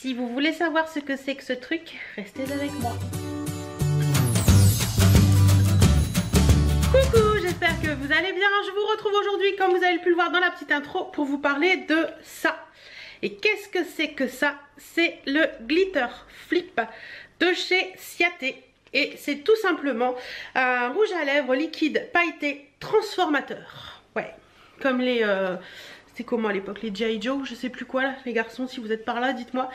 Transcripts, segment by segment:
Si vous voulez savoir ce que c'est que ce truc, restez avec moi. Coucou, j'espère que vous allez bien. Je vous retrouve aujourd'hui, comme vous avez pu le voir dans la petite intro, pour vous parler de ça. Et qu'est-ce que c'est que ça? C'est le Glitter Flip de chez Ciaté. Et c'est tout simplement un rouge à lèvres liquide pailleté transformateur. Ouais, comme les... c'était comment à l'époque, les G.I. Joe, je sais plus quoi là, les garçons, si vous êtes par là, dites-moi.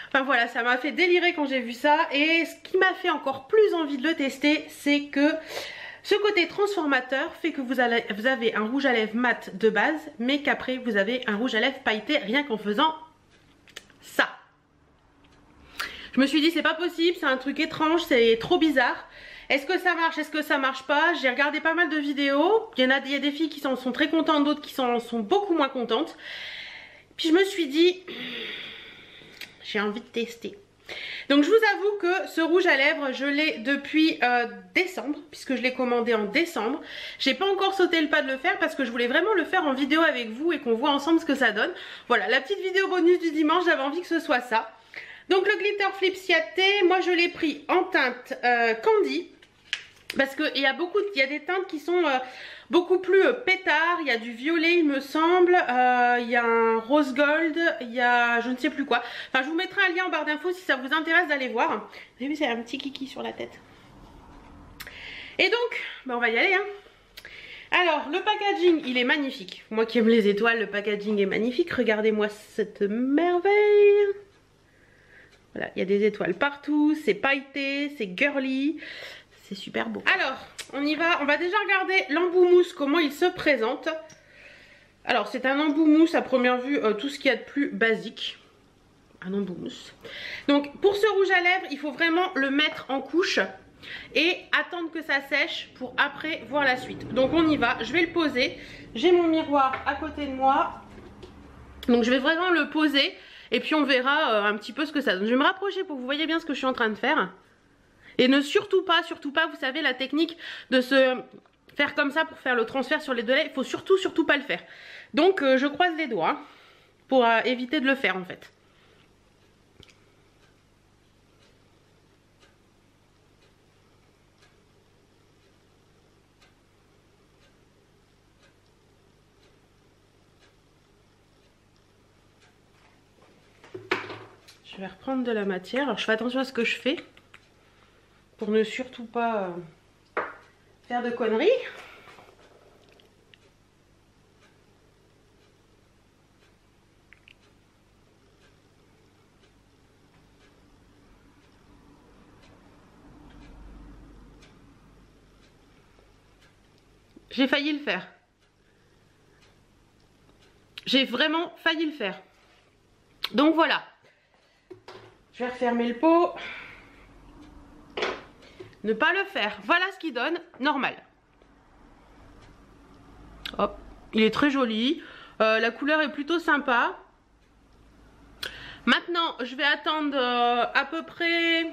Enfin voilà, ça m'a fait délirer quand j'ai vu ça. Et ce qui m'a fait encore plus envie de le tester, c'est que ce côté transformateur fait que vous avez un rouge à lèvres mat de base, mais qu'après vous avez un rouge à lèvres pailleté rien qu'en faisant ça. Je me suis dit c'est pas possible, c'est un truc étrange, c'est trop bizarre. Est-ce que ça marche, est-ce que ça marche pas? J'ai regardé pas mal de vidéos, il y a des filles qui sont très contentes, d'autres qui sont beaucoup moins contentes. Puis je me suis dit, j'ai envie de tester. Donc je vous avoue que ce rouge à lèvres, je l'ai depuis décembre, puisque je l'ai commandé en décembre. J'ai pas encore sauté le pas de le faire parce que je voulais vraiment le faire en vidéo avec vous et qu'on voit ensemble ce que ça donne. Voilà, la petite vidéo bonus du dimanche, j'avais envie que ce soit ça. Donc le Glitter Flip Ciaté, moi je l'ai pris en teinte Candy. Parce qu'il y a des teintes qui sont beaucoup plus pétard, il y a du violet il me semble, il y a un rose gold, il y a je ne sais plus quoi. Enfin je vous mettrai un lien en barre d'infos si ça vous intéresse d'aller voir. Vous avez vu, c'est un petit kiki sur la tête. Et donc, on va y aller hein. Alors le packaging il est magnifique. Moi qui aime les étoiles, le packaging est magnifique. Regardez-moi cette merveille. Voilà, il y a des étoiles partout, c'est pailleté, c'est girly. C'est super beau. Alors, on y va. On va déjà regarder l'embout mousse, comment il se présente. Alors, c'est un embout mousse à première vue, tout ce qu'il y a de plus basique. Un embout mousse. Donc, pour ce rouge à lèvres, il faut vraiment le mettre en couche et attendre que ça sèche pour après voir la suite. Donc, on y va. Je vais le poser. J'ai mon miroir à côté de moi. Donc, je vais vraiment le poser et puis on verra un petit peu ce que ça donne. Je vais me rapprocher pour que vous voyez bien ce que je suis en train de faire. Et ne surtout pas, vous savez la technique de se faire comme ça pour faire le transfert sur les deux lèvres, il faut surtout pas le faire. Donc je croise les doigts pour éviter de le faire en fait. Je vais reprendre de la matière, alors je fais attention à ce que je fais. Pour ne surtout pas faire de conneries. J'ai failli le faire. J'ai vraiment failli le faire. Donc voilà. Je vais refermer le pot. Ne pas le faire. Voilà ce qu'il donne, normal. Hop, il est très joli. La couleur est plutôt sympa. Maintenant, je vais attendre à peu près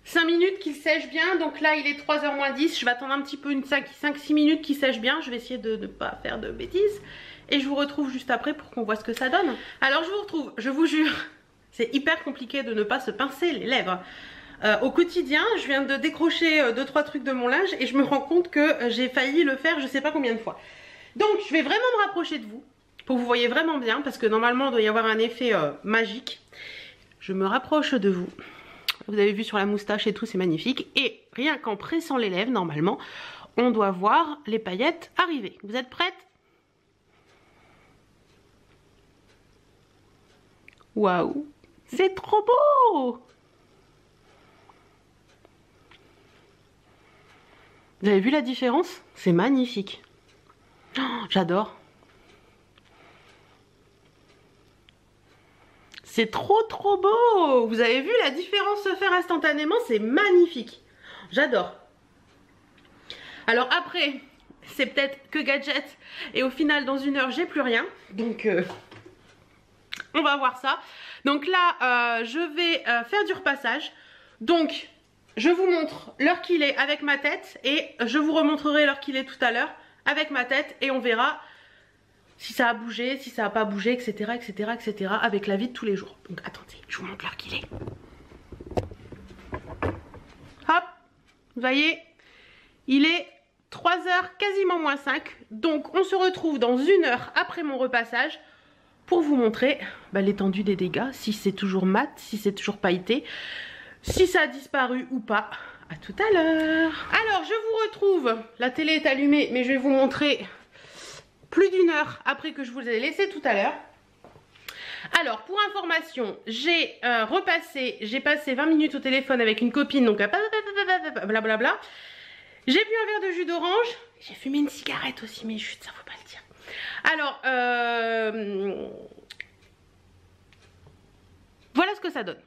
5 minutes qu'il sèche bien. Donc là, il est 3h moins 10. Je vais attendre un petit peu, 5-6 minutes qu'il sèche bien. Je vais essayer de ne pas faire de bêtises. Et je vous retrouve juste après pour qu'on voit ce que ça donne. Alors, je vous retrouve, je vous jure. C'est hyper compliqué de ne pas se pincer les lèvres. Au quotidien, je viens de décrocher 2-3 trucs de mon linge et je me rends compte que j'ai failli le faire je sais pas combien de fois. Donc je vais vraiment me rapprocher de vous pour que vous voyez vraiment bien parce que normalement il doit y avoir un effet magique. Je me rapproche de vous. Vous avez vu sur la moustache et tout, c'est magnifique. Et rien qu'en pressant les lèvres, normalement, on doit voir les paillettes arriver. Vous êtes prêtes? Waouh, c'est trop beau! Vous avez vu la différence? C'est magnifique. Oh, j'adore. C'est trop beau. Vous avez vu la différence se faire instantanément? C'est magnifique. J'adore. Alors après, c'est peut-être que gadget. Et au final, dans 1 heure, j'ai plus rien. Donc, on va voir ça. Donc là, je vais faire du repassage. Donc... je vous montre l'heure qu'il est avec ma tête et je vous remontrerai l'heure qu'il est tout à l'heure avec ma tête et on verra si ça a bougé, si ça n'a pas bougé, etc., etc., etc., avec la vie de tous les jours. Donc attendez, je vous montre l'heure qu'il est. Hop, vous voyez, il est 3h, quasiment moins 5. Donc on se retrouve dans 1 heure après mon repassage pour vous montrer l'étendue des dégâts, si c'est toujours mat, si c'est toujours pailleté, si ça a disparu ou pas. À tout à l'heure. Alors je vous retrouve, la télé est allumée, mais je vais vous montrer plus d'1 heure après que je vous ai laissé tout à l'heure. Alors pour information, j'ai passé 20 minutes au téléphone avec une copine, donc blablabla. J'ai bu un verre de jus d'orange, j'ai fumé une cigarette aussi, mais chut, ça faut pas le dire. Alors, voilà ce que ça donne.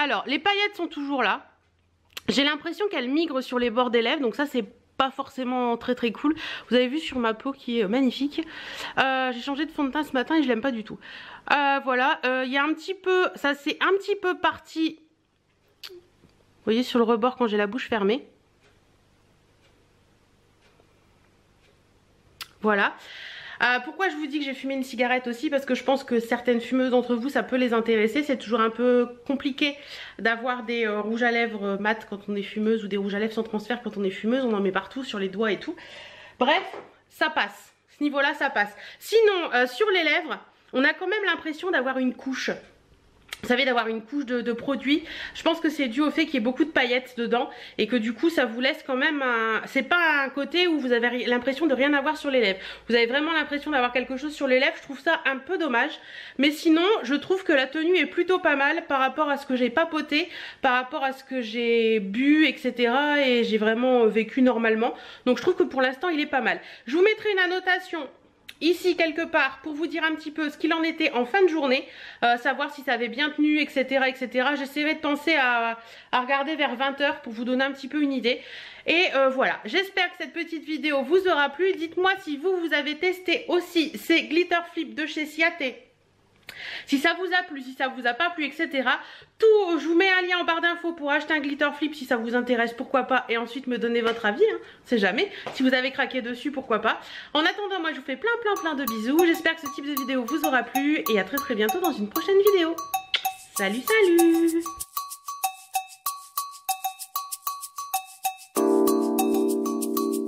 Alors, les paillettes sont toujours là. J'ai l'impression qu'elles migrent sur les bords des lèvres, donc ça c'est pas forcément très très cool. Vous avez vu sur ma peau qui est magnifique. J'ai changé de fond de teint ce matin et je l'aime pas du tout. Voilà, il y a un petit peu, ça c'est un petit peu parti. Vous voyez sur le rebord quand j'ai la bouche fermée. Voilà. Pourquoi je vous dis que j'ai fumé une cigarette aussi? Parce que je pense que certaines fumeuses d'entre vous, ça peut les intéresser. C'est toujours un peu compliqué d'avoir des rouges à lèvres mat quand on est fumeuse ou des rouges à lèvres sans transfert quand on est fumeuse. On en met partout, sur les doigts et tout. Bref, ça passe. Ce niveau-là, ça passe. Sinon, sur les lèvres, on a quand même l'impression d'avoir une couche. Vous savez, d'avoir une couche de produit. Je pense que c'est dû au fait qu'il y ait beaucoup de paillettes dedans et que du coup ça vous laisse quand même un... C'est pas un côté où vous avez l'impression de rien avoir sur les lèvres. Vous avez vraiment l'impression d'avoir quelque chose sur les lèvres. Je trouve ça un peu dommage. Mais sinon, je trouve que la tenue est plutôt pas mal par rapport à ce que j'ai papoté, par rapport à ce que j'ai bu, etc. Et j'ai vraiment vécu normalement. Donc je trouve que pour l'instant il est pas mal. Je vous mettrai une annotation ici quelque part pour vous dire un petit peu ce qu'il en était en fin de journée, savoir si ça avait bien tenu, etc., etc. J'essaierai de penser à regarder vers 20 h pour vous donner un petit peu une idée. Et voilà, j'espère que cette petite vidéo vous aura plu. Dites-moi si vous avez testé aussi ces glitter flips de chez Ciaté. Si ça vous a plu, si ça vous a pas plu, etc. Tout, je vous mets un lien en barre d'infos pour acheter un glitter flip si ça vous intéresse, pourquoi pas. Et ensuite me donner votre avis, hein, c'est jamais. Si vous avez craqué dessus, pourquoi pas. En attendant, moi je vous fais plein de bisous. J'espère que ce type de vidéo vous aura plu. Et à très bientôt dans une prochaine vidéo. Salut, salut!